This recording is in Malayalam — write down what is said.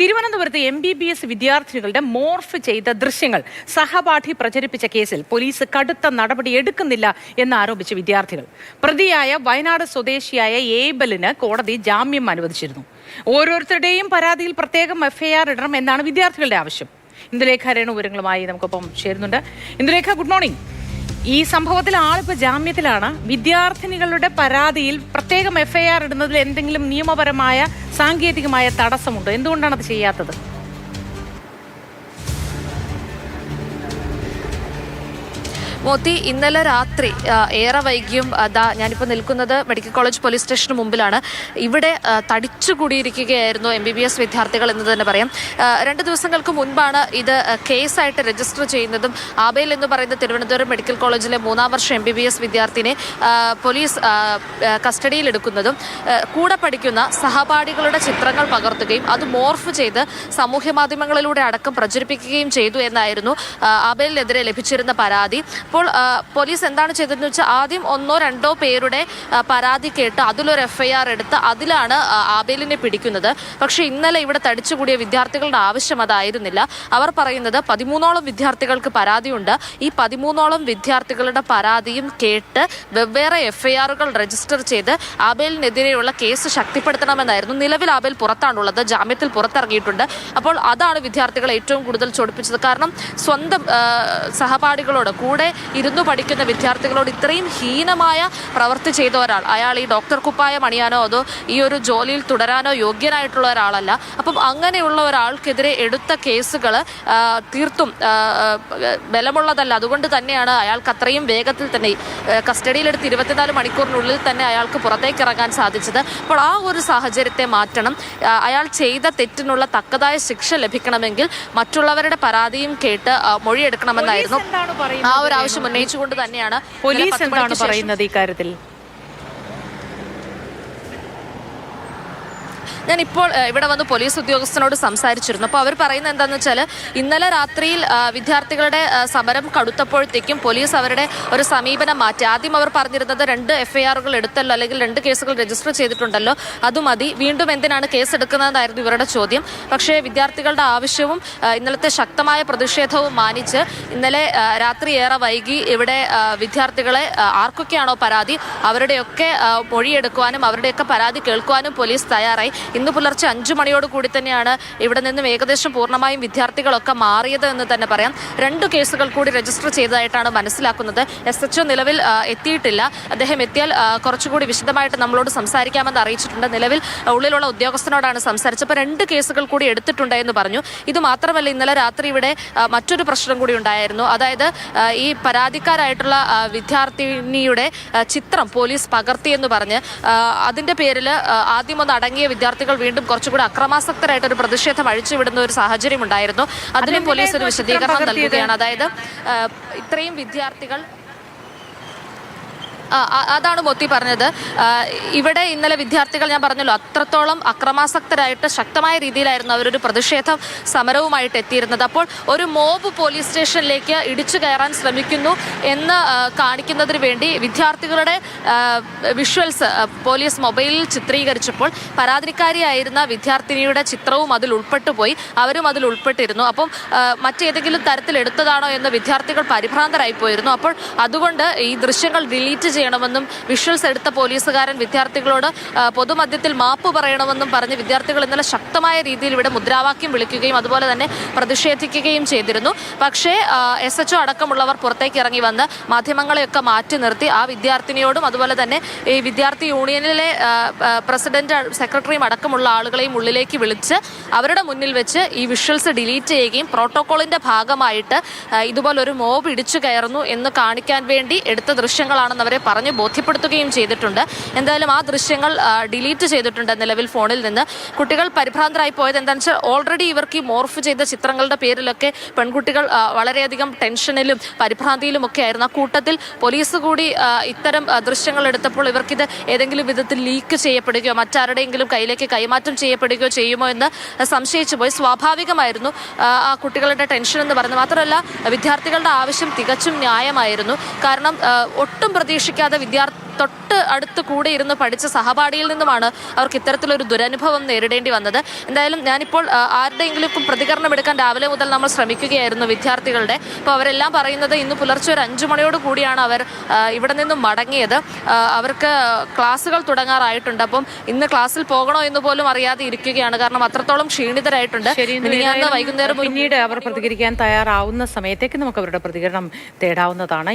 തിരുവനന്തപുരത്ത് MBBS വിദ്യാർത്ഥികളുടെ മോർഫ് ചെയ്ത ദൃശ്യങ്ങൾ സഹപാഠി പ്രചരിപ്പിച്ച കേസിൽ പോലീസ് കടുത്ത നടപടി എടുക്കുന്നില്ല എന്നാരോപിച്ച് വിദ്യാർത്ഥികൾ. പ്രതിയായ വയനാട് സ്വദേശിയായ ഏബലിന് കോടതി ജാമ്യം അനുവദിച്ചിരുന്നു. ഓരോരുത്തരുടെയും പരാതിയിൽ പ്രത്യേകം FIR ഇടണം എന്നാണ് വിദ്യാർത്ഥികളുടെ ആവശ്യം. ഇന്ദുലേഖ രേണു വിവരങ്ങളുമായി നമുക്കൊപ്പം ചേരുന്നുണ്ട്. Indulekha, good morning. ഈ സംഭവത്തിൽ ആളിപ്പോൾ ജാമ്യത്തിലാണ്. വിദ്യാർത്ഥിനികളുടെ പരാതിയിൽ പ്രത്യേകം FIR ഇടുന്നതിൽ എന്തെങ്കിലും നിയമപരമായ സാങ്കേതികമായ തടസ്സമുണ്ടോ? എന്തുകൊണ്ടാണ് അത് ചെയ്യാത്തത്? മോത്തി, ഇന്നലെ രാത്രി ഏറെ വൈകിയും ഞാനിപ്പോൾ നിൽക്കുന്നത് മെഡിക്കൽ കോളേജ് പോലീസ് സ്റ്റേഷന് മുമ്പിലാണ്. ഇവിടെ തടിച്ചുകൂടിയിരിക്കുകയായിരുന്നു MBBS വിദ്യാർത്ഥികൾ എന്ന് തന്നെ പറയാം. 2 ദിവസങ്ങൾക്ക് മുൻപാണ് ഇത് കേസായിട്ട് രജിസ്റ്റർ ചെയ്യുന്നതും. ആബേൽ എന്ന് പറയുന്ന തിരുവനന്തപുരം മെഡിക്കൽ കോളേജിലെ 3ാം വർഷ MBBS വിദ്യാർത്ഥിനെ പോലീസ് കസ്റ്റഡിയിലെടുക്കുന്നതും കൂടെ പഠിക്കുന്ന സഹപാഠികളുടെ ചിത്രങ്ങൾ പകർത്തുകയും അത് മോർഫ് ചെയ്ത് സാമൂഹ്യ മാധ്യമങ്ങളിലൂടെ അടക്കം പ്രചരിപ്പിക്കുകയും ചെയ്തു എന്നായിരുന്നു ആബേലിനെതിരെ ലഭിച്ചിരുന്ന പരാതി. അപ്പോൾ പോലീസ് എന്താണ് ചെയ്തതെന്ന് വെച്ചാൽ ആദ്യം 1-2 പേരുടെ പരാതി കേട്ട് അതിലൊരു FIR എടുത്ത് അതിലാണ് ആബേലിനെ പിടിക്കുന്നത്. പക്ഷേ ഇന്നലെ ഇവിടെ തടിച്ചുകൂടിയ വിദ്യാർത്ഥികളുടെ ആവശ്യം അതായിരുന്നില്ല. അവർ പറയുന്നത് 13ഓളം വിദ്യാർത്ഥികൾക്ക് പരാതിയുണ്ട്. ഈ 13ഓളം വിദ്യാർത്ഥികളുടെ പരാതിയും കേട്ട് വെവ്വേറെ FIRകൾ രജിസ്റ്റർ ചെയ്ത് ആബേലിനെതിരെയുള്ള കേസ് ശക്തിപ്പെടുത്തണമെന്നായിരുന്നു. നിലവിൽ ആബേൽ പുറത്താണുള്ളത്, ജാമ്യത്തിൽ പുറത്തിറങ്ങിയിട്ടുണ്ട്. അപ്പോൾ അതാണ് വിദ്യാർത്ഥികളെ ഏറ്റവും കൂടുതൽ ചൊടിപ്പിച്ചത്. കാരണം സ്വന്തം സഹപാഠികളോട് കൂടെ ഇരുന്നു പഠിക്കുന്ന വിദ്യാർത്ഥികളോട് ഇത്രയും ഹീനമായ പ്രവൃത്തി ചെയ്ത ഒരാൾ, അയാൾ ഈ ഡോക്ടർ കുപ്പായം അണിയാനോ അതോ ഈ ഒരു ജോലിയിൽ തുടരാനോ യോഗ്യനായിട്ടുള്ള ഒരാളല്ല. അപ്പം അങ്ങനെയുള്ള ഒരാൾക്കെതിരെ എടുത്ത കേസുകൾ തീർത്തും ബലമുള്ളതല്ല. അതുകൊണ്ട് തന്നെയാണ് അയാൾക്ക് അത്രയും വേഗത്തിൽ തന്നെ കസ്റ്റഡിയിലെടുത്ത് 24 മണിക്കൂറിനുള്ളിൽ തന്നെ അയാൾക്ക് പുറത്തേക്ക് ഇറങ്ങാൻ സാധിച്ചത്. അപ്പോൾ ആ ഒരു സാഹചര്യത്തെ മാറ്റണം. അയാൾ ചെയ്ത തെറ്റിനുള്ള തക്കതായ ശിക്ഷ ലഭിക്കണമെങ്കിൽ മറ്റുള്ളവരുടെ പരാതിയും കേട്ട് മൊഴിയെടുക്കണമെന്നായിരുന്നു. ആ ഒരു ആവശ്യം ഉന്നയിച്ചുകൊണ്ട് തന്നെയാണ് പോലീസ് എന്താണ് പറയുന്നത് ഇക്കാര്യത്തിൽ? ഞാനിപ്പോൾ ഇവിടെ വന്ന് പോലീസ് ഉദ്യോഗസ്ഥനോട് സംസാരിച്ചിരുന്നു. അപ്പോൾ അവർ പറയുന്നത് എന്താണെന്ന് വെച്ചാൽ ഇന്നലെ രാത്രിയിൽ വിദ്യാർത്ഥികളുടെ സമരം കടുത്തപ്പോഴത്തേക്കും പോലീസ് അവരുടെ ഒരു സമീപനം മാറ്റി. ആദ്യം അവർ പറഞ്ഞിരുന്നത് 2 FIRകൾ എടുത്തല്ലോ, അല്ലെങ്കിൽ 2 കേസുകൾ രജിസ്റ്റർ ചെയ്തിട്ടുണ്ടല്ലോ, അത് മതി, വീണ്ടും എന്തിനാണ് കേസ് എടുക്കുന്നതെന്നായിരുന്നു ഇവരുടെ ചോദ്യം. പക്ഷേ വിദ്യാർത്ഥികളുടെ ആവശ്യവും ഇന്നലത്തെ ശക്തമായ പ്രതിഷേധവും മാനിച്ച് ഇന്നലെ രാത്രി ഏറെ വൈകി ഇവിടെ വിദ്യാർത്ഥികളെ ആർക്കൊക്കെയാണോ പരാതി അവരുടെയൊക്കെ മൊഴിയെടുക്കുവാനും അവരുടെയൊക്കെ പരാതി കേൾക്കുവാനും പോലീസ് തയ്യാറായി. ഇന്ന് പുലർച്ചെ 5 മണിയോട് കൂടി തന്നെയാണ് ഇവിടെ നിന്നും ഏകദേശം പൂർണ്ണമായും വിദ്യാർത്ഥികളൊക്കെ മാറിയത് എന്ന് തന്നെ പറയാം. 2 കേസുകൾ കൂടി രജിസ്റ്റർ ചെയ്തതായിട്ടാണ് മനസ്സിലാക്കുന്നത്. SHO നിലവിൽ എത്തിയിട്ടില്ല. അദ്ദേഹം എത്തിയാൽ കുറച്ചുകൂടി വിശദമായിട്ട് നമ്മളോട് സംസാരിക്കാമെന്ന് അറിയിച്ചിട്ടുണ്ട്. നിലവിൽ ഉള്ളിലുള്ള ഉദ്യോഗസ്ഥനോടാണ് സംസാരിച്ചപ്പോൾ 2 കേസുകൾ കൂടി എടുത്തിട്ടുണ്ട് എന്ന് പറഞ്ഞു. ഇത് മാത്രമല്ല, ഇന്നലെ രാത്രി ഇവിടെ മറ്റൊരു പ്രശ്നം കൂടി ഉണ്ടായിരുന്നു. അതായത് ഈ പരാതിക്കാരായിട്ടുള്ള വിദ്യാർത്ഥിനിയുടെ ചിത്രം പോലീസ് പകർത്തിയെന്ന് പറഞ്ഞ് അതിൻ്റെ പേരിൽ ആദ്യം ഒന്ന് അടങ്ങിയ വിദ്യാർത്ഥികൾ വീണ്ടും കുറച്ചുകൂടി അക്രമാസക്തരായിട്ടൊരു പ്രതിഷേധം അഴിച്ചുവിടുന്ന ഒരു സാഹചര്യം ഉണ്ടായിരുന്നു. അതിനും പോലീസ് ഒരു വിശദീകരണം നൽകുകയാണ്. അതായത് ഇത്രയും വിദ്യാർത്ഥികൾ, അതാണ് മോത്തി പറഞ്ഞത്. ഇവിടെ ഇന്നലെ വിദ്യാർത്ഥികൾ, ഞാൻ പറഞ്ഞല്ലോ, അത്രത്തോളം അക്രമാസക്തരായിട്ട് ശക്തമായ രീതിയിലായിരുന്നു അവരൊരു പ്രതിഷേധ സമരവുമായിട്ട് എത്തിയിരുന്നത്. അപ്പോൾ ഒരു മോബ് പോലീസ് സ്റ്റേഷനിലേക്ക് ഇടിച്ചു കയറാൻ ശ്രമിക്കുന്നു എന്ന് കാണിക്കുന്നതിന് വേണ്ടി വിദ്യാർത്ഥികളുടെ വിഷ്വൽസ് പോലീസ് മൊബൈലിൽ ചിത്രീകരിച്ചപ്പോൾ പരാതിക്കാരിയായിരുന്ന വിദ്യാർത്ഥിനിയുടെ ചിത്രവും അതിൽ ഉൾപ്പെട്ടു പോയി. അവരും അതിൽ ഉൾപ്പെട്ടിരുന്നു. അപ്പം മറ്റേതെങ്കിലും തരത്തിൽ എടുത്തതാണോ എന്ന് വിദ്യാർത്ഥികൾ പരിഭ്രാന്തരായി പോയിരുന്നു. അപ്പോൾ അതുകൊണ്ട് ഈ ദൃശ്യങ്ങൾ ഡിലീറ്റ് ചെയ്യണമെന്നും വിഷ്വൽസ് എടുത്ത പോലീസുകാരൻ വിദ്യാർത്ഥികളോട് പൊതുമധ്യത്തിൽ മാപ്പ് പറയണമെന്നും പറഞ്ഞ് വിദ്യാർത്ഥികൾ ഇന്നലെ ശക്തമായ രീതിയിൽ ഇവിടെ മുദ്രാവാക്യം വിളിക്കുകയും അതുപോലെ തന്നെ പ്രതിഷേധിക്കുകയും ചെയ്തിരുന്നു. പക്ഷേ SHO അടക്കമുള്ളവർ പുറത്തേക്ക് ഇറങ്ങി വന്ന് മാധ്യമങ്ങളെയൊക്കെ മാറ്റി നിർത്തി ആ വിദ്യാർത്ഥിനിയോടും അതുപോലെ തന്നെ ഈ വിദ്യാർത്ഥി യൂണിയനിലെ പ്രസിഡന്റ്, സെക്രട്ടറിയും അടക്കമുള്ള ആളുകളെയും ഉള്ളിലേക്ക് വിളിച്ച് അവരുടെ മുന്നിൽ വെച്ച് ഈ വിഷ്വൽസ് ഡിലീറ്റ് ചെയ്യുകയും പ്രോട്ടോക്കോളിന്റെ ഭാഗമായിട്ട് ഇതുപോലൊരു മോബ് ഇടിച്ചു കയറുന്നു എന്ന് കാണിക്കാൻ വേണ്ടി എടുത്ത ദൃശ്യങ്ങളാണെന്ന് അവരെ പറഞ്ഞ് ബോധ്യപ്പെടുത്തുകയും ചെയ്തിട്ടുണ്ട്. എന്തായാലും ആ ദൃശ്യങ്ങൾ ഡിലീറ്റ് ചെയ്തിട്ടുണ്ട് നിലവിൽ ഫോണിൽ നിന്ന്. കുട്ടികൾ പരിഭ്രാന്തരായി പോയത് എന്താണെന്ന് വെച്ചാൽ ഓൾറെഡി ഇവർക്ക് ഈ മോർഫ് ചെയ്ത ചിത്രങ്ങളുടെ പേരിലൊക്കെ പെൺകുട്ടികൾ വളരെയധികം ടെൻഷനിലും പരിഭ്രാന്തിയിലും ഒക്കെ ആയിരുന്നു. ആ കൂട്ടത്തിൽ പോലീസ് കൂടി ഇത്തരം ദൃശ്യങ്ങൾ എടുത്തപ്പോൾ ഇവർക്കിത് ഏതെങ്കിലും വിധത്തിൽ ലീക്ക് ചെയ്യപ്പെടുകയോ മറ്റാരുടെയെങ്കിലും കയ്യിലേക്ക് കൈമാറ്റം ചെയ്യപ്പെടുകയോ ചെയ്യുമോ എന്ന് സംശയിച്ചു പോയി. സ്വാഭാവികമായിരുന്നു ആ കുട്ടികളുടെ ടെൻഷൻ എന്ന് പറയുന്നത്. മാത്രമല്ല, വിദ്യാർത്ഥികളുടെ ആവശ്യം തികച്ചും ന്യായമായിരുന്നു. കാരണം ഒട്ടും പ്രതീക്ഷിക്കാത്ത ശ്രമിക്കാതെ തൊട്ട് അടുത്ത് കൂടെ ഇരുന്ന് പഠിച്ച സഹപാഠിയിൽ നിന്നുമാണ് അവർക്ക് ഇത്തരത്തിലൊരു ദുരനുഭവം നേരിടേണ്ടി വന്നത്. എന്തായാലും ഞാനിപ്പോൾ ആരുടെയെങ്കിലും പ്രതികരണം എടുക്കാൻ രാവിലെ മുതൽ നമ്മൾ ശ്രമിക്കുകയായിരുന്നു വിദ്യാർത്ഥികളുടെ. അപ്പോൾ അവരെല്ലാം പറയുന്നത് ഇന്ന് പുലർച്ചെ ഒരു 5 മണിയോട് കൂടിയാണ് അവർ ഇവിടെ നിന്നും മടങ്ങിയത്. അവർക്ക് ക്ലാസ്സുകൾ തുടങ്ങാറായിട്ടുണ്ട്. അപ്പം ഇന്ന് ക്ലാസ്സിൽ പോകണോ എന്ന് പോലും അറിയാതെ ഇരിക്കുകയാണ്. കാരണം അത്രത്തോളം ക്ഷീണിതരായിട്ടുണ്ട്. വൈകുന്നേരം പിന്നീട് അവർ പ്രതികരിക്കാൻ തയ്യാറാവുന്ന സമയത്തേക്ക് നമുക്ക് അവരുടെ പ്രതികരണം തേടാവുന്നതാണ്.